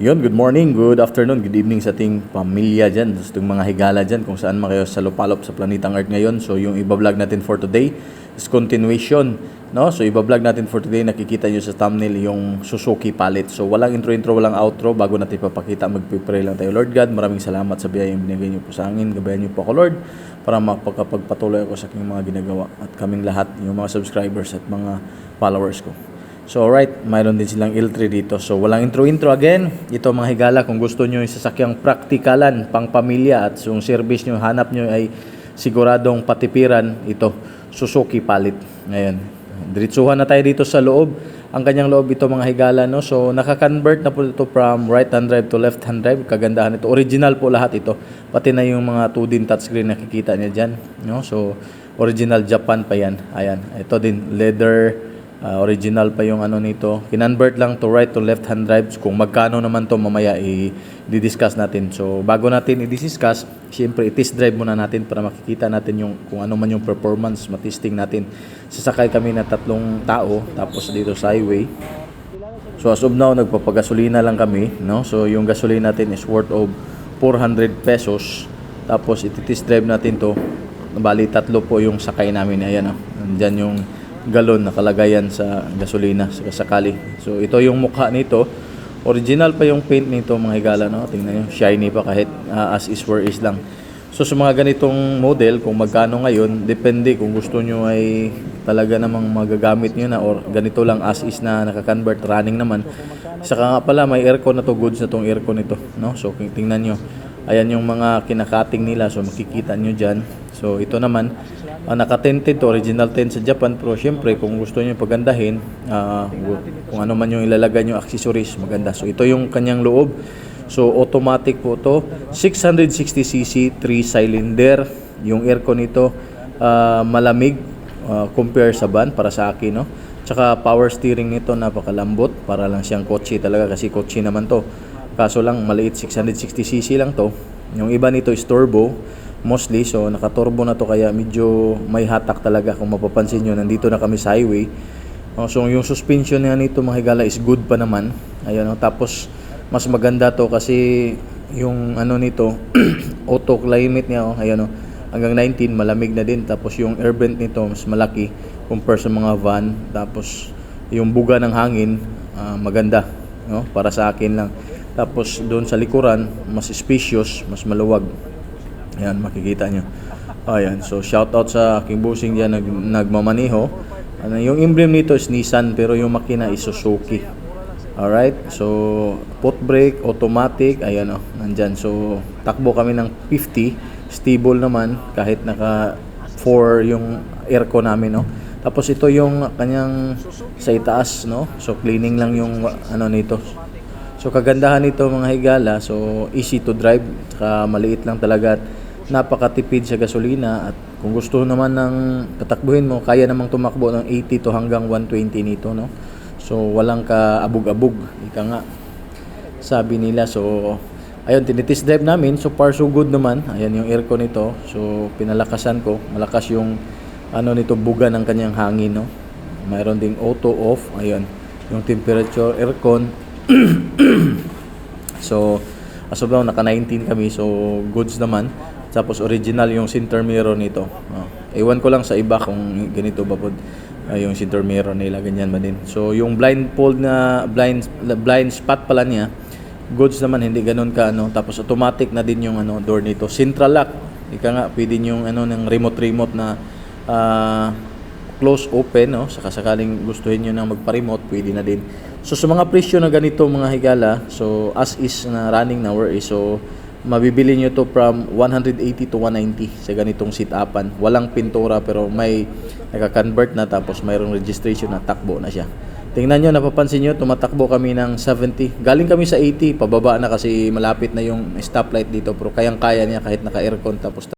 Yun, good morning, good afternoon, good evening sa ating pamilya dyan, sa ating mga higala dyan, kung saan man kayo sa lupalop sa planetang Earth ngayon. So, yung iba-vlog natin for today is continuation, no? So, iba-vlog natin for today, nakikita nyo sa thumbnail yung Suzuki Palit. So, walang intro-intro, walang outro. Bago natin papakita, magpipray lang tayo. Lord God, maraming salamat sa biyayang binigay nyo po sa akin. Gabayan nyo po ako, Lord, para makapagpatuloy ako sa aking mga ginagawa. At kaming lahat, yung mga subscribers at mga followers ko. So alright, mayroon din silang L3 dito. So walang intro again. Ito mga higala, kung gusto nyo yung sasakyang praktikalan, pang pamilya at yung service nyo, hanap nyo ay siguradong patipiran, ito, Suzuki Palit. Ngayon, diretsuhan na tayo dito sa loob. Ang kanyang loob ito mga higala, no? So naka-convert na po ito from right hand drive to left hand drive. Kagandahan ito. Original po lahat ito. Pati na yung mga 2D touchscreen nakikita niya dyan, no? So original Japan pa yan. Ayan, ito din leather. Original pa yung ano nito. Kinonvert lang to right to left hand drives. Kung magkano naman to mamaya i-discuss natin. So bago natin i-discuss, siyempre i-test drive muna natin para makikita natin yung kung ano man yung performance, matesting natin. Sasakay kami na 3 tao tapos dito sa highway. So as of now, nagpapagasolina lang kami, no? So yung gasolina natin is worth of 400 pesos. Tapos i-test drive natin to. Bali 3 po yung sakay namin. Ayan, oh. Nandyan yung galon nakalagayan sa gasolina sa sakali. So ito yung mukha nito. Original pa yung paint nito mga higala, no? Tingnan nyo, shiny pa kahit as is where is lang. So sa mga ganitong model, kung magkano ngayon, depende kung gusto nyo ay talaga namang magagamit nyo na or ganito lang as is na naka-convert running naman. Saka nga pala may aircon na to, goods na tong aircon nito, no? So tingnan nyo, ayan yung mga kinakating nila, so makikita nyo dyan. So ito naman naka-tinted to, original tint sa Japan, pero syempre kung gusto niyo pagandahin, kung ano man yung ilalagay niyo accessories, maganda. So ito yung kanyang loob. So automatic po to, 660cc 3 cylinder. Yung aircon nito malamig compare sa van para sa akin, no? Tsaka power steering nito napakalambot, para lang siyang kotse talaga, kasi kotse naman to. Kaso lang maliit, 660cc lang to. Yung iba nito is turbo mostly, so naka-turbo na to, kaya medyo may hatak talaga. Kung mapapansin nyo, nandito na kami sa highway. So yung suspension niya nito mga higala is good pa naman. Ayan, tapos mas maganda to kasi yung ano nito auto climate niya, ayan, hanggang 19 malamig na din. Tapos yung air vent nito mas malaki compare sa mga van. Tapos yung buga ng hangin maganda, no? Para sa akin lang. Tapos doon sa likuran mas spacious, mas maluwag. Ayan, makikita nyo. Ayan, so shout out sa aking busing dyan nagmamaniho. Yung emblem nito is Nissan, pero yung makina is Suzuki. Alright, so foot brake, automatic. Ayan, nandyan. So takbo kami ng 50. Stable naman kahit naka 4 yung aircon namin, no? Tapos ito yung kanyang sa itaas, no? So cleaning lang yung ano nito. So kagandahan nito mga higala, so easy to drive, saka maliit lang talaga at napakatipid sa gasolina. At kung gusto naman ng tatakbuhin mo, kaya namang tumakbo ng 80 to hanggang 120 nito, no? So walang kaabog-abog, ika nga sabi nila. So ayun, tinitest drive namin, so far so good naman. Ayan yung aircon nito, so pinalakasan ko, malakas yung ano nito, buga ng kanyang hangin, no? Mayroon ding auto off. Ayun yung temperature aircon. So as of now naka 19 kami, so goods naman. Tapos original yung center mirror nito. Ewan ko lang sa iba kung ganito ba po yung center mirror nila, ganyan ba din. So yung blindfold na blind spot pala niya, goods naman, hindi ganoon ka ano. Tapos automatic na din yung ano door nito, central lock. Ika nga pwede yung ano ng remote na close open, no? Saka sakaling gustuhin niyo na magpa-remote, pwede na din. So sa mga presyo na ganito mga higala, so as is na running na where is, so mabibili nyo to from 180 to 190 sa ganitong sit-upan. Walang pintura pero may naka-convert na, tapos mayroong registration na, takbo na siya. Tingnan nyo, napapansin nyo, tumatakbo kami ng 70. Galing kami sa 80, pababa na kasi malapit na yung stoplight dito, pero kayang-kaya niya kahit naka-aircon. Tapos